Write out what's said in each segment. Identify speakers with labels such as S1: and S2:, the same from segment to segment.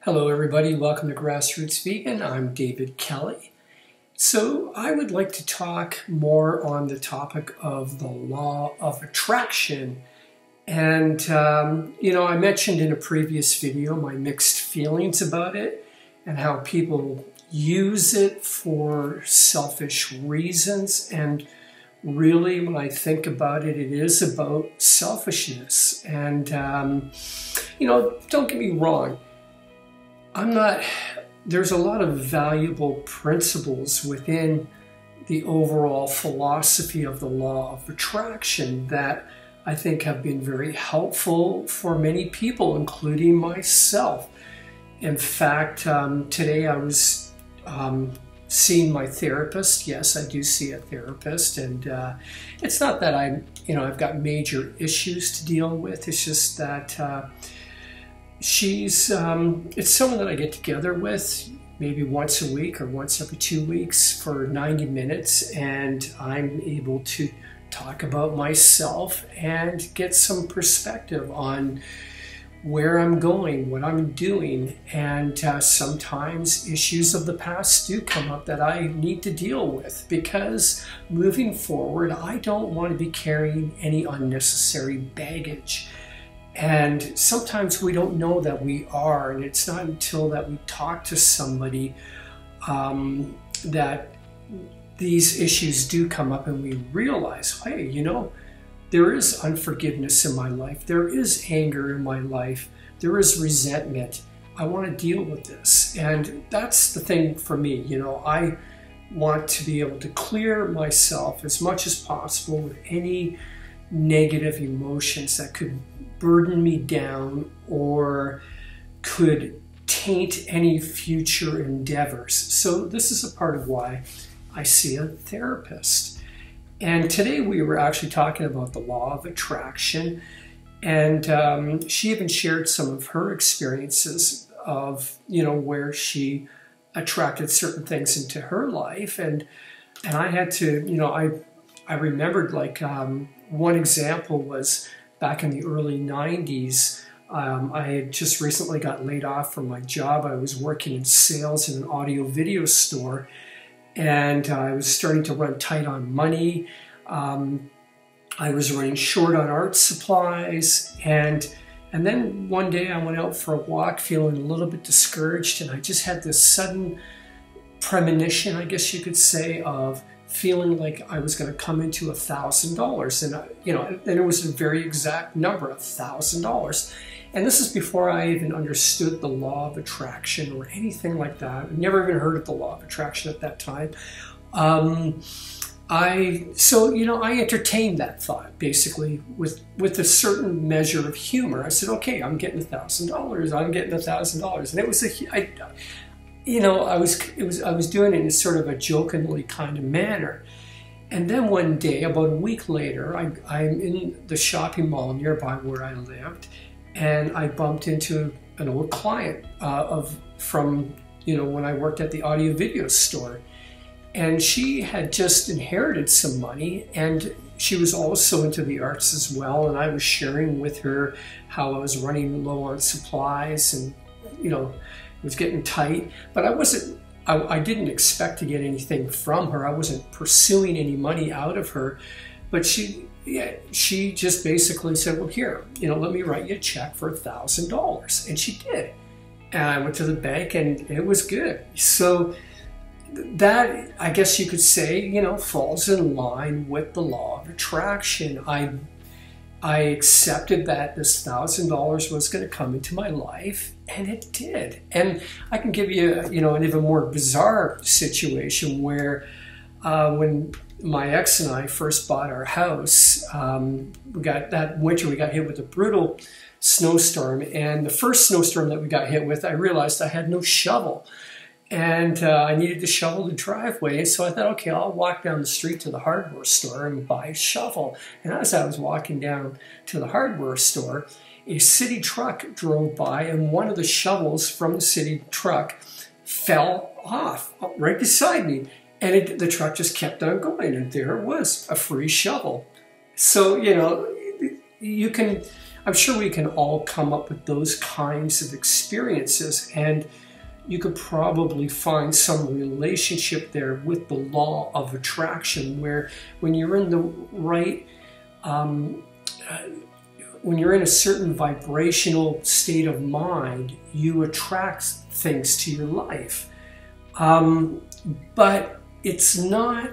S1: Hello everybody, welcome to Grassroots Vegan. I'm David Kelly. So I would like to talk more on the topic of the law of attraction. And, I mentioned in a previous video my mixed feelings about it and how people use it for selfish reasons. And really, when I think about it, it is about selfishness. And, don't get me wrong. There's a lot of valuable principles within the overall philosophy of the law of attraction that I think have been very helpful for many people, including myself. In fact, today I was seeing my therapist. Yes, I do see a therapist, and it's not that I've got major issues to deal with. It's just that it's someone that I get together with maybe once a week or once every 2 weeks for 90 minutes, and I'm able to talk about myself and get some perspective on where I'm going, what I'm doing, and sometimes issues of the past do come up that I need to deal with, because moving forward, I don't want to be carrying any unnecessary baggage. And sometimes we don't know that we are, and it's not until that we talk to somebody that these issues do come up and we realize, hey, there is unforgiveness in my life, there is anger in my life, there is resentment. I want to deal with this. And that's the thing for me. I want to be able to clear myself as much as possible with any negative emotions that could burden me down or could taint any future endeavors. So this is a part of why I see a therapist. And today we were actually talking about the law of attraction, and she even shared some of her experiences of where she attracted certain things into her life, and I had to I remembered, like, one example was back in the early 90s. I had just recently got laid off from my job. I was working in sales in an audio video store, and I was starting to run tight on money. I was running short on art supplies, and then one day I went out for a walk feeling a little bit discouraged, and I just had this sudden premonition, I guess you could say, of feeling like I was going to come into $1,000, and it was a very exact number, $1,000. And this is before I even understood the law of attraction or anything like that. I never even heard of the law of attraction at that time. I entertained that thought basically with a certain measure of humor. I said, okay, I'm getting $1,000. I'm getting $1,000, and it was I was doing it in sort of a jokingly kind of manner. And then one day, about a week later, I'm in the shopping mall nearby where I lived, and I bumped into an old client from when I worked at the audio video store. And she had just inherited some money, and she was also into the arts as well. And I was sharing with her how I was running low on supplies, and it was getting tight, but I didn't expect to get anything from her. I wasn't pursuing any money out of her, but she just basically said, well, here, let me write you a check for $1,000. And she did. And I went to the bank, and it was good. So that, I guess you could say, falls in line with the law of attraction. I accepted that this $1,000 was going to come into my life, and it did. And I can give you, an even more bizarre situation where when my ex and I first bought our house, we got hit with a brutal snowstorm. And the first snowstorm that we got hit with, I realized I had no shovel. And I needed to shovel the driveway, so I thought, okay, I'll walk down the street to the hardware store and buy a shovel. And as I was walking down to the hardware store, a city truck drove by, and one of the shovels from the city truck fell off right beside me. And the truck just kept on going, and there it was, a free shovel. So, I'm sure we can all come up with those kinds of experiences, and you could probably find some relationship there with the law of attraction, where when you're in the right, when you're in a certain vibrational state of mind, you attract things to your life. But it's not,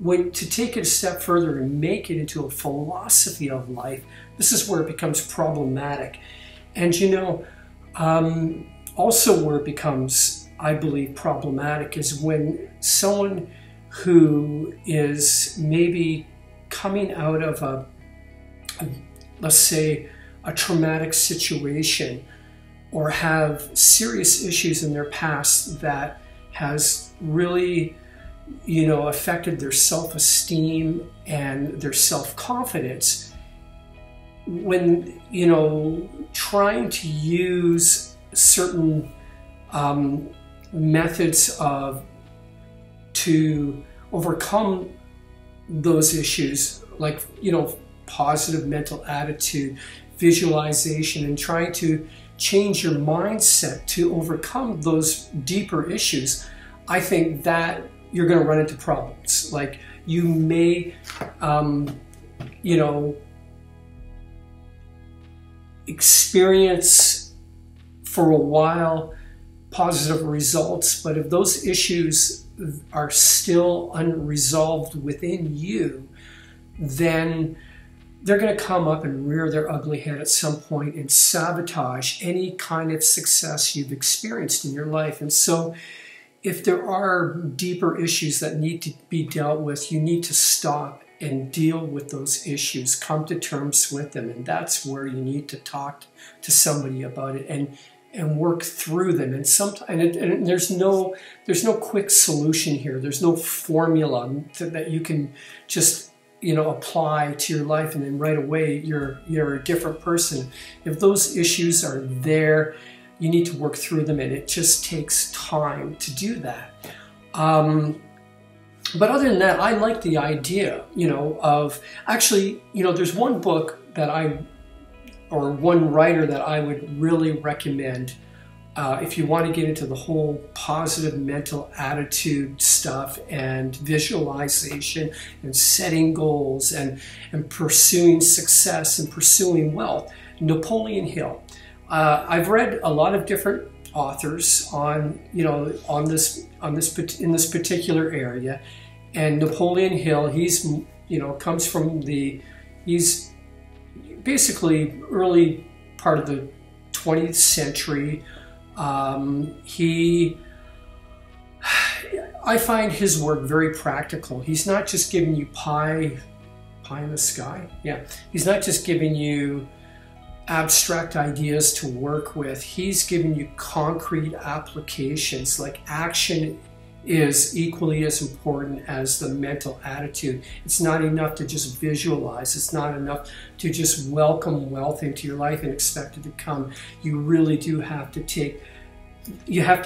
S1: to take it a step further and make it into a philosophy of life, this is where it becomes problematic. And also where it becomes, I believe, problematic is when someone who is maybe coming out of let's say, a traumatic situation, or have serious issues in their past that has really, affected their self-esteem and their self-confidence. When, trying to use certain methods to overcome those issues, like, positive mental attitude, visualization, and trying to change your mindset to overcome those deeper issues, I think that you're going to run into problems. Like, you may, experience for a while positive results, but if those issues are still unresolved within you, then they're going to come up and rear their ugly head at some point and sabotage any kind of success you've experienced in your life. And so if there are deeper issues that need to be dealt with, you need to stop and deal with those issues, come to terms with them. And that's where you need to talk to somebody about it and work through them. And sometimes, and there's no quick solution here. There's no formula that you can just apply to your life and then right away you're a different person. If those issues are there, you need to work through them, and it just takes time to do that. But other than that, I like the idea, of actually, there's one book that or one writer that I would really recommend if you want to get into the whole positive mental attitude stuff and visualization and setting goals and pursuing success and pursuing wealth. Napoleon Hill. I've read a lot of different authors in this particular area, and Napoleon Hill, he's he's basically early part of the 20th century. I find his work very practical. He's not just giving you pie in the sky. Yeah, he's not just giving you abstract ideas to work with. He's giving you concrete applications. Like, action is equally as important as the mental attitude. It's not enough to just visualize. It's not enough to just welcome wealth into your life and expect it to come. You really do have to you have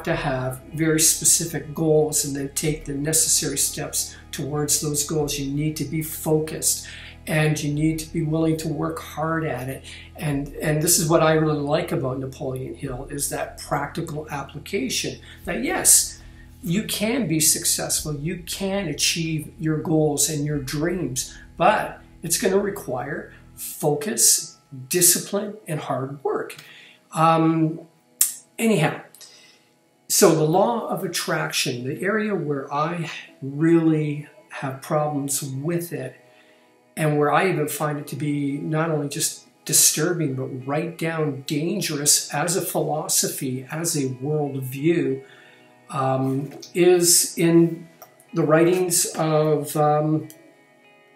S1: to have very specific goals and then take the necessary steps towards those goals. You need to be focused, and you need to be willing to work hard at it. And this is what I really like about Napoleon Hill, is that practical application. That yes, you can be successful, you can achieve your goals and your dreams, but it's going to require focus, discipline, and hard work. Anyhow, so the law of attraction, the area where I really have problems with it, and where I even find it to be not only just disturbing, but right down dangerous as a philosophy, as a worldview, is in the writings of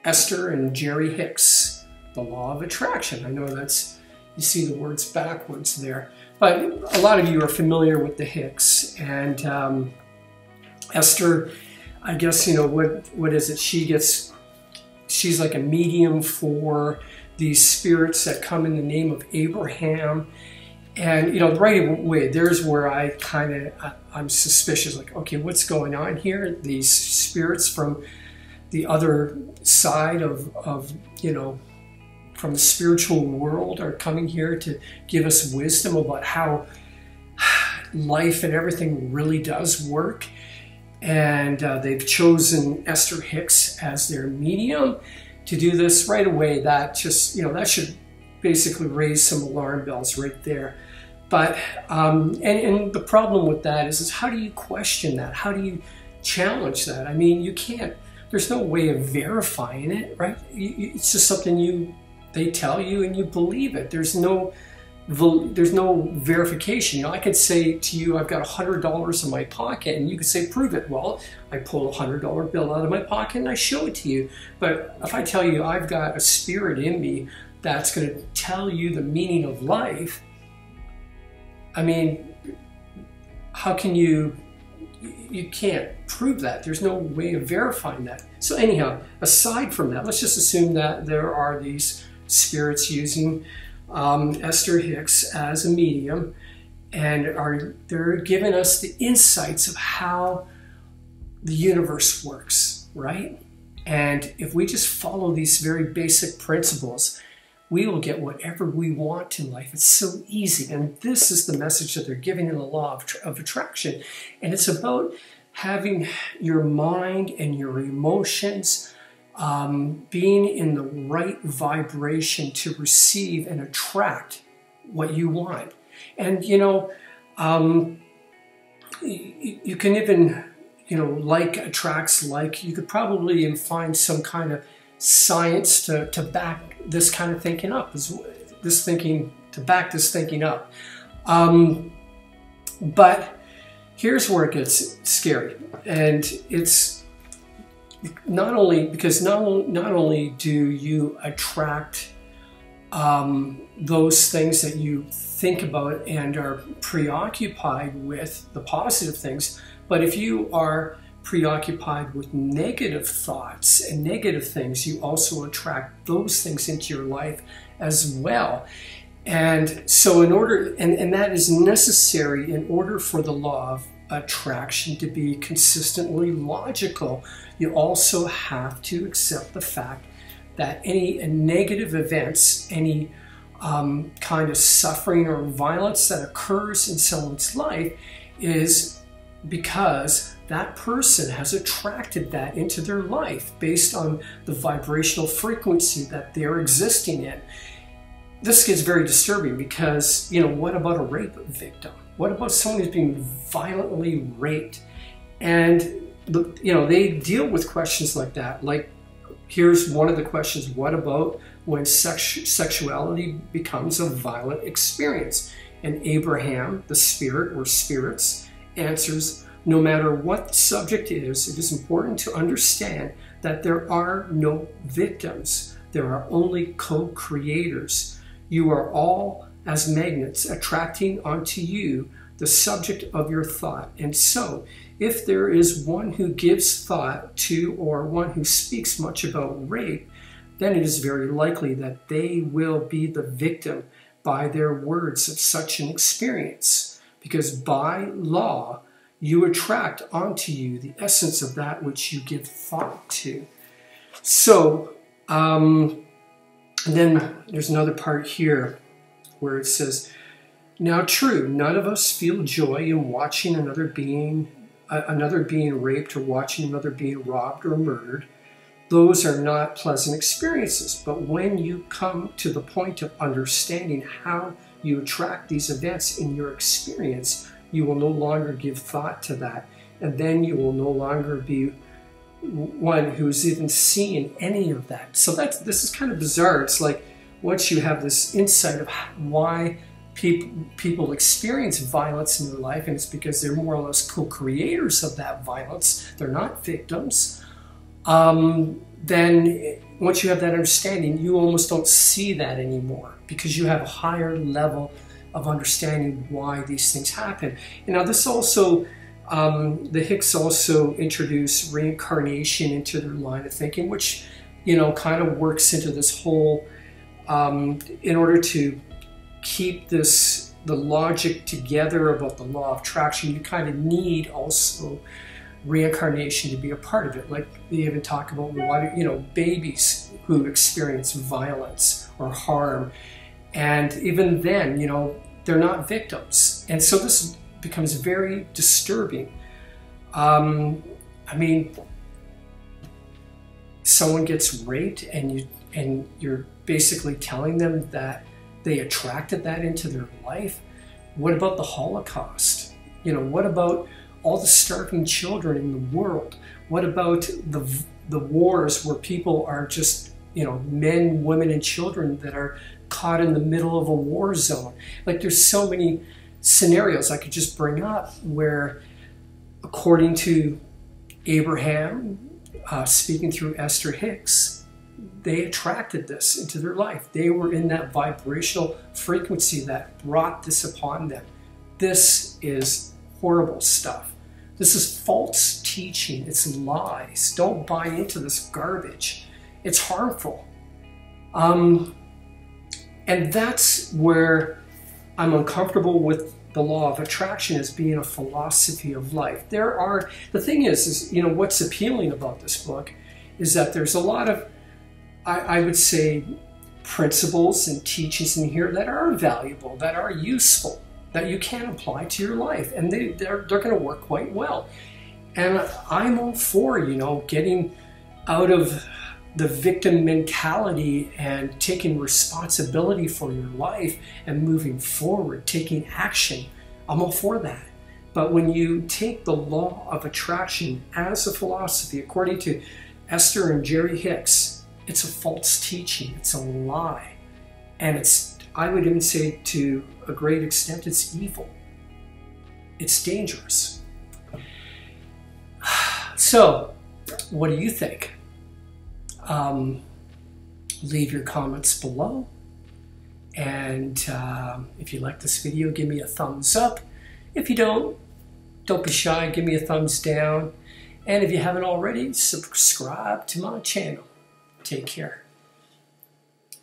S1: Esther and Jerry Hicks, the law of attraction. I know you see the words backwards there, but a lot of you are familiar with the Hicks. And Esther, I guess, what is it? She's like a medium for these spirits that come in the name of Abraham. And, right away, there's where I'm suspicious, like, okay, what's going on here? These spirits from the other side of from the spiritual world are coming here to give us wisdom about how life and everything really does work. And they've chosen Esther Hicks as their medium to do this right away. That just, that should basically raise some alarm bells right there. But, and the problem with that is how do you question that? How do you challenge that? I mean, you can't, there's no way of verifying it, right? It's just something they tell you and you believe it. There's no verification. I could say to you, I've got $100 in my pocket, and you could say, prove it. Well, I pull a $100 bill out of my pocket and I show it to you. But if I tell you I've got a spirit in me that's going to tell you the meaning of life, I mean, how can you can't prove that. There's no way of verifying that. So anyhow, aside from that, let's just assume that there are these spirits using Esther Hicks as a medium, and they're giving us the insights of how the universe works, right? And if we just follow these very basic principles, we will get whatever we want in life. It's so easy. And this is the message that they're giving in the law of attraction. And it's about having your mind and your emotions being in the right vibration to receive and attract what you want. And, you can even, like attracts like. You could probably even find some kind of science to back this kind of thinking up, to back this thinking up. But here's where it gets scary. And it's not only do you attract those things that you think about and are preoccupied with, the positive things, but if you are preoccupied with negative thoughts and negative things, you also attract those things into your life as well. And so and that is necessary in order for the law of attraction to be consistently logical. You also have to accept the fact that any negative events, any kind of suffering or violence that occurs in someone's life is because that person has attracted that into their life based on the vibrational frequency that they're existing in. This gets very disturbing because, what about a rape victim? What about someone who's being violently raped? And, they deal with questions like that. Like, here's one of the questions: what about when sexuality becomes a violent experience? And Abraham, the spirit or spirits, answers, no matter what the subject is, it is important to understand that there are no victims. There are only co-creators. You are all as magnets attracting onto you the subject of your thought. And so, if there is one who gives thought to or one who speaks much about rape, then it is very likely that they will be the victim by their words of such an experience. Because by law, you attract onto you the essence of that which you give thought to. So, and then there's another part here where it says, now true, none of us feel joy in watching another being raped or watching another being robbed or murdered. Those are not pleasant experiences. But when you come to the point of understanding how you attract these events in your experience, you will no longer give thought to that. And then you will no longer be one who's even seeing any of that. So this is kind of bizarre. It's like once you have this insight of why people experience violence in their life, and it's because they're more or less co-creators of that violence, they're not victims, then once you have that understanding, you almost don't see that anymore because you have a higher level of understanding why these things happen. And now this also, the Hicks also introduced reincarnation into their line of thinking, which, kind of works into this whole, in order to keep the logic together about the law of attraction, you kind of need also reincarnation to be a part of it. Like they even talk about, you know, babies who experience violence or harm. And even then, you know, they're not victims. And so this becomes very disturbing. I mean, someone gets raped and you're basically telling them that they attracted that into their life. What about the Holocaust? You know, what about all the starving children in the world? What about the wars where people are just, you know, men, women, and children that are caught in the middle of a war zone? Like, there's so many scenarios I could just bring up where, according to Abraham, speaking through Esther Hicks, they attracted this into their life. They were in that vibrational frequency that brought this upon them. This is horrible stuff. This is false teaching. It's lies. Don't buy into this garbage. It's harmful. And that's where I'm uncomfortable with the law of attraction as being a philosophy of life. The thing is, you know, what's appealing about this book is that there's a lot of, I would say, principles and teachings in here that are valuable, that are useful, that you can apply to your life, and they're going to work quite well. And I'm all for, you know, getting out of the victim mentality and taking responsibility for your life and moving forward, taking action. I'm all for that. But when you take the law of attraction as a philosophy, according to Esther and Jerry Hicks, it's a false teaching. It's a lie. And it's, I would even say to a great extent, it's evil. It's dangerous. So, what do you think? Leave your comments below. And if you like this video, give me a thumbs up. If you don't be shy, give me a thumbs down. And if you haven't already, subscribe to my channel. Take care.